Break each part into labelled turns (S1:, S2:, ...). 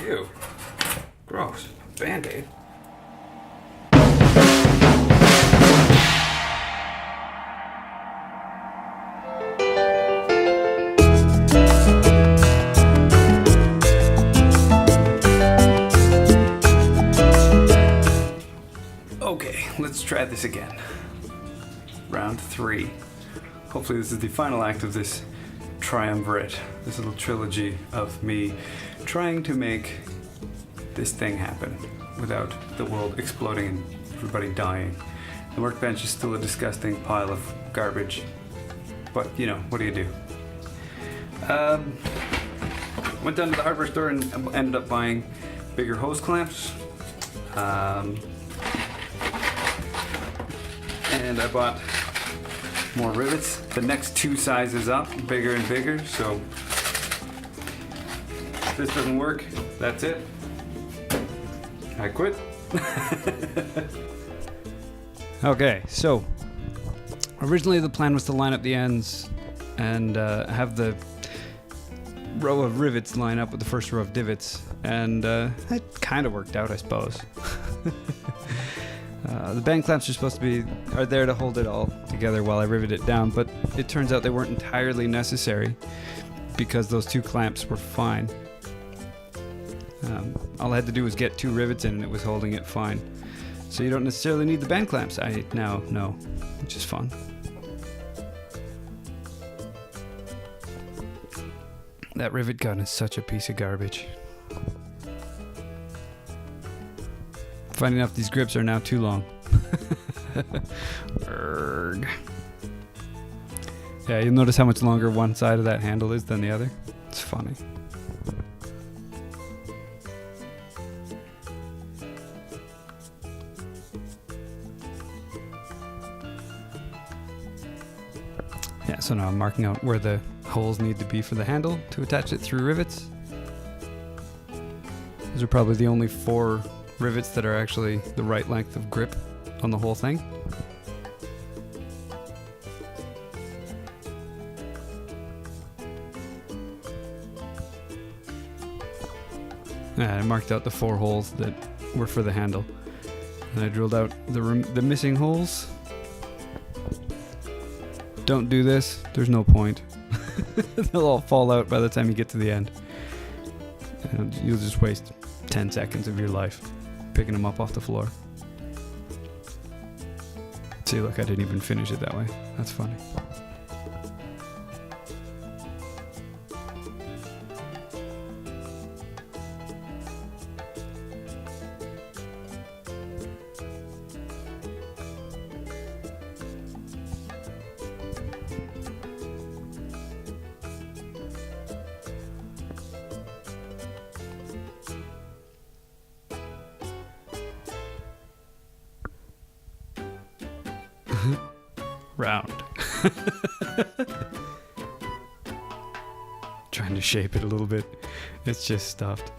S1: Ew. Gross. Band-Aid. Okay, let's try this again. Round 3. Hopefully this is the final act of this triumvirate, this little trilogy of me trying to make this thing happen without the world exploding and everybody dying. The workbench is still a disgusting pile of garbage, but you know, what do you do? Went down to the hardware store and ended up buying bigger hose clamps. And I bought more rivets. The next 2 sizes up, bigger and bigger, so if this doesn't work, that's it. I quit. Okay, so originally the plan was to line up the ends and have the row of rivets line up with the first row of divots, and that kind of worked out, I suppose. The band clamps are there to hold it all together while I rivet it down, but it turns out they weren't entirely necessary because those 2 clamps were fine. All I had to do was get 2 rivets in and it was holding it fine. So you don't necessarily need the band clamps, I now know, which is fun. That rivet gun is such a piece of garbage. Finding out these grips are now too long. Erg. Yeah, you'll notice how much longer one side of that handle is than the other. It's funny. Yeah, so now I'm marking out where the holes need to be for the handle to attach it through rivets. Those are probably the only 4 rivets that are actually the right length of grip on the whole thing. And I marked out the 4 holes that were for the handle. And I drilled out the missing holes. Don't do this, there's no point. They'll all fall out by the time you get to the end. And you'll just waste 10 seconds of your life picking them up off the floor. See, look, I didn't even finish it that way. That's funny. Round. Trying to shape it a little bit. It's just stuffed.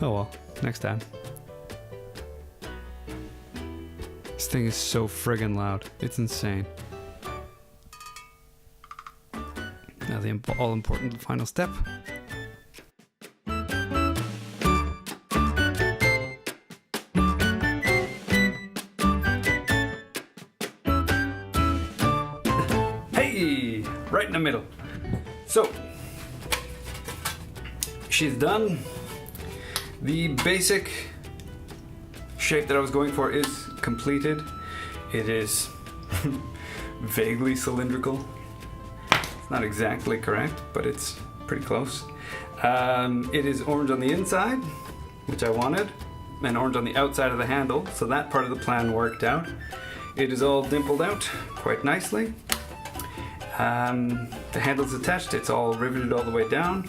S1: Oh well, next time. This thing is so friggin' loud. It's insane. Now the all-important final step. Right in the middle. So, she's done. The basic shape that I was going for is completed. It is vaguely cylindrical. It's not exactly correct, but it's pretty close. It is orange on the inside, which I wanted, and orange on the outside of the handle, so that part of the plan worked out. It is all dimpled out quite nicely. The handle's attached, it's all riveted all the way down.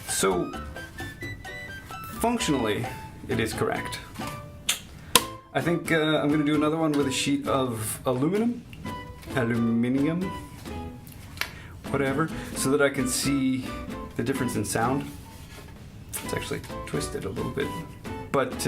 S1: So, functionally, it is correct. I think I'm going to do another one with a sheet of aluminium, whatever, so that I can see the difference in sound. It's actually twisted a little bit. But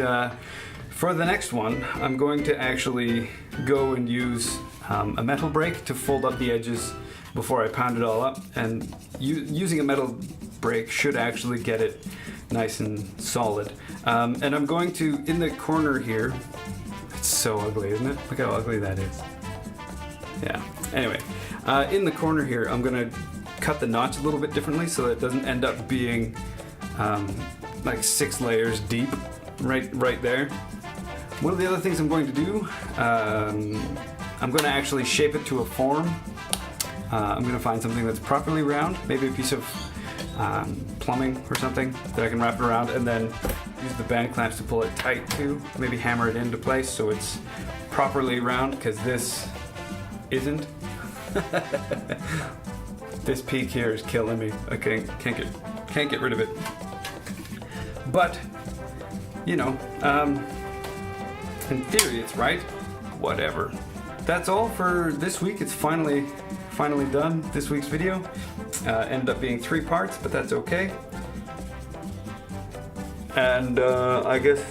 S1: for the next one, I'm going to actually go and use a metal brake to fold up the edges before I pound it all up, and using a metal brake should actually get it nice and solid. And I'm going to, in the corner here, it's so ugly, isn't it? Look how ugly that is. Yeah, anyway, in the corner here, I'm gonna cut the notch a little bit differently so that it doesn't end up being like 6 layers deep right there. One of the other things I'm going to do, I'm going to actually shape it to a form. I'm going to find something that's properly round, maybe a piece of plumbing or something that I can wrap it around, and then use the band clamps to pull it tight too, maybe hammer it into place so it's properly round, because this isn't. This peak here is killing me. I can't get rid of it. But, you know, in theory it's right. Whatever. That's all for this week. It's finally done, this week's video. Ended up being 3 parts, but that's okay. And I guess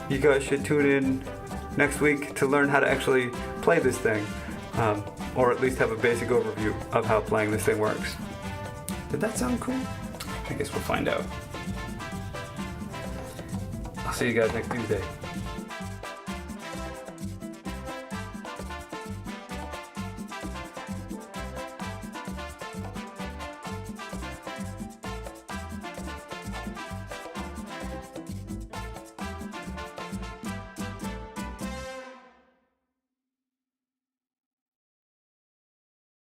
S1: you guys should tune in next week to learn how to actually play this thing. Or at least have a basic overview of how playing this thing works. Did that sound cool? I guess we'll find out. I'll see you guys next Tuesday.